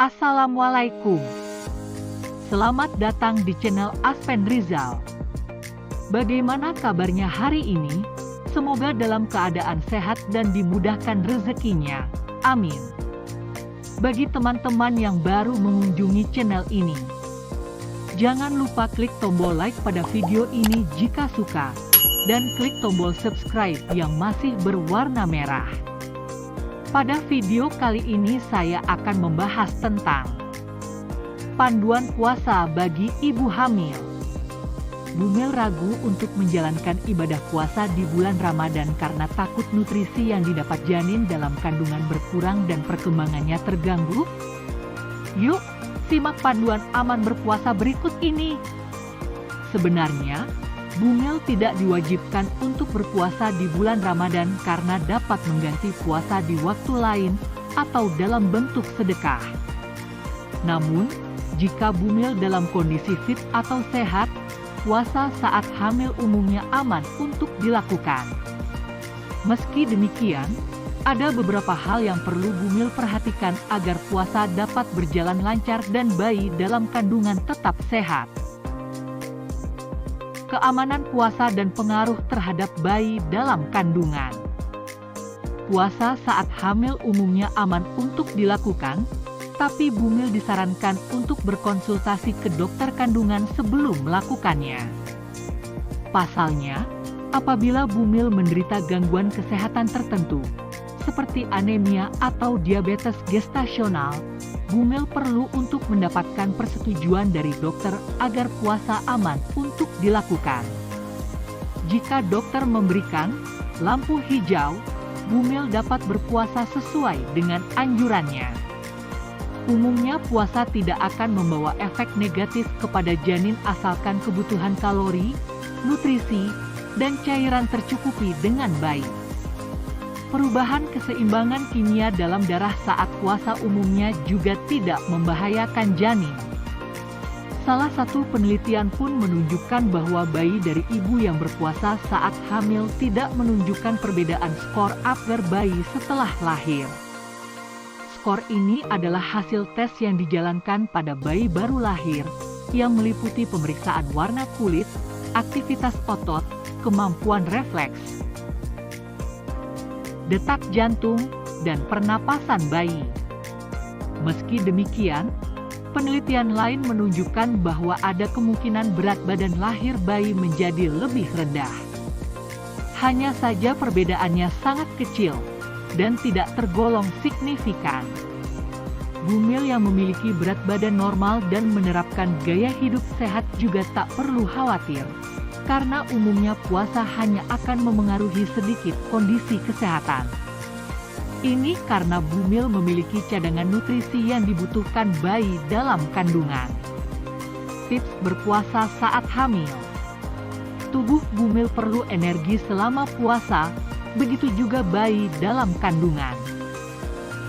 Assalamualaikum. Selamat datang di channel Aspen Rizal. Bagaimana kabarnya hari ini? Semoga dalam keadaan sehat dan dimudahkan rezekinya. Amin. Bagi teman-teman yang baru mengunjungi channel ini, jangan lupa klik tombol like pada video ini jika suka, dan klik tombol subscribe yang masih berwarna merah. Pada video kali ini saya akan membahas tentang panduan puasa bagi ibu hamil. Bumil ragu untuk menjalankan ibadah puasa di bulan Ramadan karena takut nutrisi yang didapat janin dalam kandungan berkurang dan perkembangannya terganggu. Yuk, simak panduan aman berpuasa berikut ini. Sebenarnya, Bumil tidak diwajibkan untuk berpuasa di bulan Ramadan karena dapat mengganti puasa di waktu lain atau dalam bentuk sedekah. Namun, jika Bumil dalam kondisi fit atau sehat, puasa saat hamil umumnya aman untuk dilakukan. Meski demikian, ada beberapa hal yang perlu Bumil perhatikan agar puasa dapat berjalan lancar dan bayi dalam kandungan tetap sehat. Keamanan puasa dan pengaruh terhadap bayi dalam kandungan. Puasa saat hamil umumnya aman untuk dilakukan, tapi Bumil disarankan untuk berkonsultasi ke dokter kandungan sebelum melakukannya. Pasalnya, apabila Bumil menderita gangguan kesehatan tertentu, seperti anemia atau diabetes gestasional, Bumil perlu untuk mendapatkan persetujuan dari dokter agar puasa aman untuk dilakukan. Jika dokter memberikan lampu hijau, Bumil dapat berpuasa sesuai dengan anjurannya. Umumnya puasa tidak akan membawa efek negatif kepada janin asalkan kebutuhan kalori, nutrisi, dan cairan tercukupi dengan baik. Perubahan keseimbangan kimia dalam darah saat puasa umumnya juga tidak membahayakan janin. Salah satu penelitian pun menunjukkan bahwa bayi dari ibu yang berpuasa saat hamil tidak menunjukkan perbedaan skor upper bayi setelah lahir. Skor ini adalah hasil tes yang dijalankan pada bayi baru lahir, yang meliputi pemeriksaan warna kulit, aktivitas otot, kemampuan refleks, detak jantung, dan pernapasan bayi. Meski demikian, penelitian lain menunjukkan bahwa ada kemungkinan berat badan lahir bayi menjadi lebih rendah. Hanya saja perbedaannya sangat kecil dan tidak tergolong signifikan. Bumil yang memiliki berat badan normal dan menerapkan gaya hidup sehat juga tak perlu khawatir, karena umumnya puasa hanya akan memengaruhi sedikit kondisi kesehatan. Ini karena Bumil memiliki cadangan nutrisi yang dibutuhkan bayi dalam kandungan. Tips berpuasa saat hamil. Tubuh Bumil perlu energi selama puasa, begitu juga bayi dalam kandungan.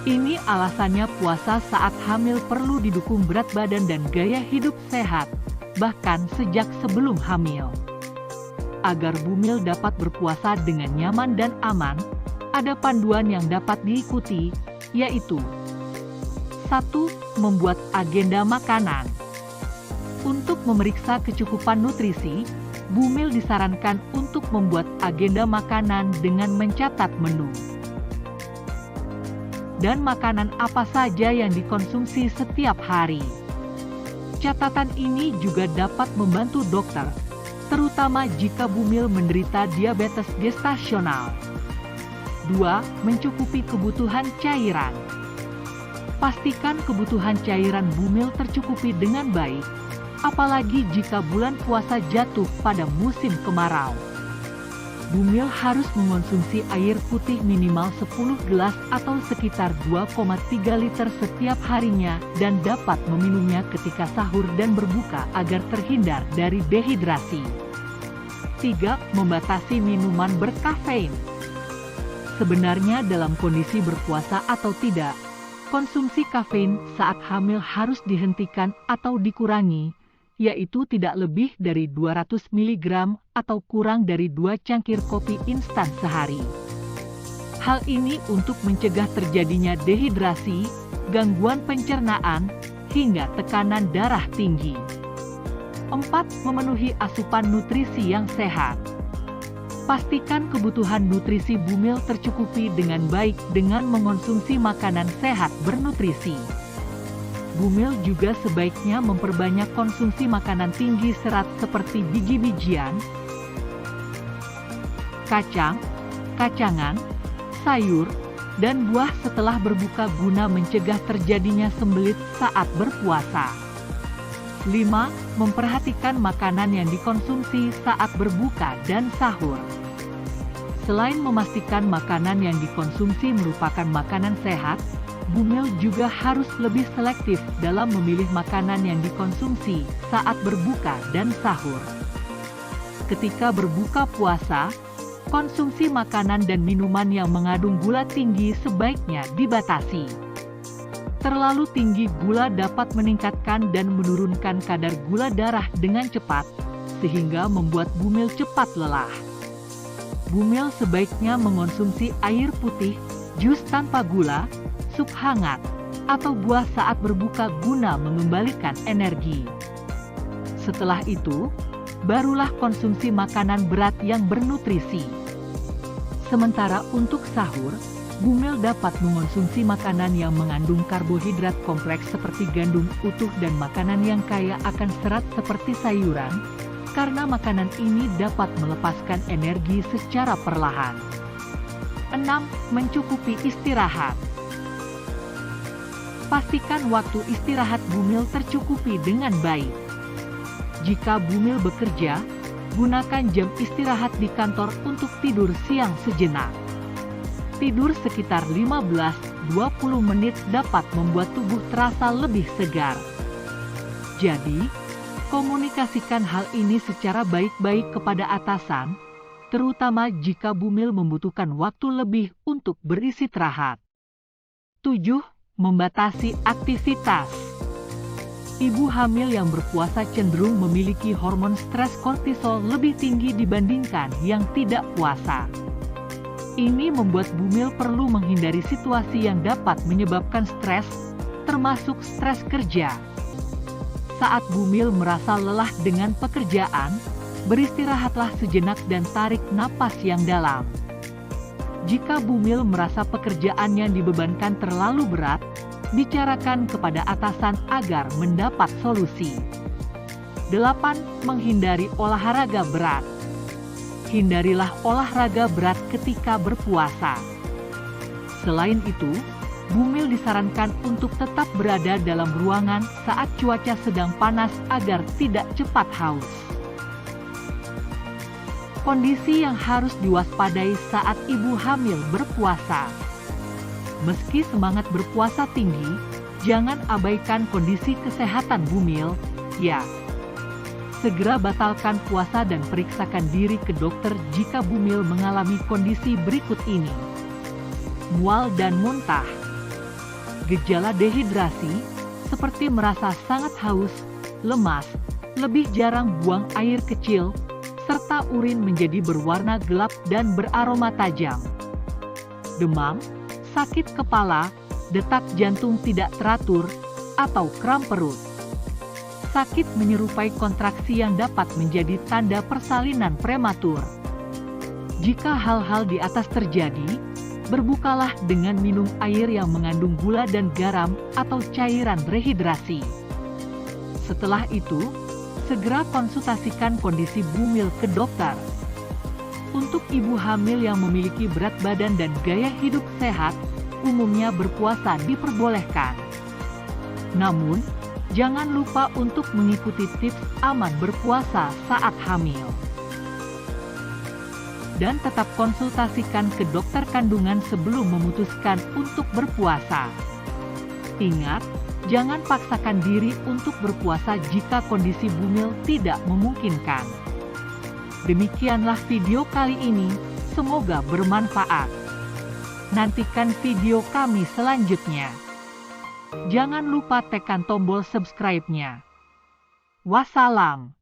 Ini alasannya puasa saat hamil perlu didukung berat badan dan gaya hidup sehat, bahkan sejak sebelum hamil. Agar Bumil dapat berpuasa dengan nyaman dan aman, ada panduan yang dapat diikuti, yaitu 1. Membuat agenda makanan. Untuk memeriksa kecukupan nutrisi, Bumil disarankan untuk membuat agenda makanan dengan mencatat menu dan makanan apa saja yang dikonsumsi setiap hari. Catatan ini juga dapat membantu dokter, terutama jika Bumil menderita diabetes gestasional. 2. Mencukupi kebutuhan cairan. Pastikan kebutuhan cairan Bumil tercukupi dengan baik, apalagi jika bulan puasa jatuh pada musim kemarau. Bumil harus mengonsumsi air putih minimal 10 gelas atau sekitar 2,3 liter setiap harinya dan dapat meminumnya ketika sahur dan berbuka agar terhindar dari dehidrasi. 3. Membatasi minuman berkafein. Sebenarnya dalam kondisi berpuasa atau tidak, konsumsi kafein saat hamil harus dihentikan atau dikurangi, yaitu tidak lebih dari 200 mg atau kurang dari 2 cangkir kopi instan sehari. Hal ini untuk mencegah terjadinya dehidrasi, gangguan pencernaan, hingga tekanan darah tinggi. 4. Memenuhi asupan nutrisi yang sehat. Pastikan kebutuhan nutrisi bumil tercukupi dengan baik dengan mengonsumsi makanan sehat bernutrisi. Bumil juga sebaiknya memperbanyak konsumsi makanan tinggi serat seperti biji-bijian, kacang, kacangan, sayur, dan buah setelah berbuka guna mencegah terjadinya sembelit saat berpuasa. 5. Memperhatikan makanan yang dikonsumsi saat berbuka dan sahur. Selain memastikan makanan yang dikonsumsi merupakan makanan sehat, bumil juga harus lebih selektif dalam memilih makanan yang dikonsumsi saat berbuka dan sahur. Ketika berbuka puasa, konsumsi makanan dan minuman yang mengandung gula tinggi sebaiknya dibatasi. Terlalu tinggi gula dapat meningkatkan dan menurunkan kadar gula darah dengan cepat, sehingga membuat bumil cepat lelah. Bumil sebaiknya mengonsumsi air putih, jus tanpa gula, sup hangat, atau buah saat berbuka guna mengembalikan energi. Setelah itu, barulah konsumsi makanan berat yang bernutrisi. Sementara untuk sahur, bumil dapat mengonsumsi makanan yang mengandung karbohidrat kompleks seperti gandum utuh dan makanan yang kaya akan serat seperti sayuran, karena makanan ini dapat melepaskan energi secara perlahan. 6. Mencukupi istirahat. Pastikan waktu istirahat bumil tercukupi dengan baik. Jika bumil bekerja, gunakan jam istirahat di kantor untuk tidur siang sejenak. Tidur sekitar 15-20 menit dapat membuat tubuh terasa lebih segar. Jadi, komunikasikan hal ini secara baik-baik kepada atasan, terutama jika bumil membutuhkan waktu lebih untuk beristirahat. 7. Membatasi aktivitas. Ibu hamil yang berpuasa cenderung memiliki hormon stres kortisol lebih tinggi dibandingkan yang tidak puasa. Ini membuat bumil perlu menghindari situasi yang dapat menyebabkan stres, termasuk stres kerja. Saat bumil merasa lelah dengan pekerjaan, beristirahatlah sejenak dan tarik napas yang dalam. Jika bumil merasa pekerjaan yang dibebankan terlalu berat, bicarakan kepada atasan agar mendapat solusi. 8. Menghindari olahraga berat. Hindarilah olahraga berat ketika berpuasa. Selain itu, bumil disarankan untuk tetap berada dalam ruangan saat cuaca sedang panas agar tidak cepat haus. Kondisi yang harus diwaspadai saat ibu hamil berpuasa. Meski semangat berpuasa tinggi, jangan abaikan kondisi kesehatan bumil, ya. Segera batalkan puasa dan periksakan diri ke dokter jika bumil mengalami kondisi berikut ini. Mual dan muntah. Gejala dehidrasi, seperti merasa sangat haus, lemas, lebih jarang buang air kecil, serta urin menjadi berwarna gelap dan beraroma tajam. Demam, sakit kepala, detak jantung tidak teratur, atau kram perut. Sakit menyerupai kontraksi yang dapat menjadi tanda persalinan prematur. Jika hal-hal di atas terjadi, berbukalah dengan minum air yang mengandung gula dan garam atau cairan rehidrasi. Setelah itu, segera konsultasikan kondisi bumil ke dokter. Untuk ibu hamil yang memiliki berat badan dan gaya hidup sehat, umumnya berpuasa diperbolehkan. Namun, jangan lupa untuk mengikuti tips aman berpuasa saat hamil. Dan tetap konsultasikan ke dokter kandungan sebelum memutuskan untuk berpuasa. Ingat, jangan paksakan diri untuk berpuasa jika kondisi bumil tidak memungkinkan. Demikianlah video kali ini, semoga bermanfaat. Nantikan video kami selanjutnya. Jangan lupa tekan tombol subscribe-nya. Wassalam.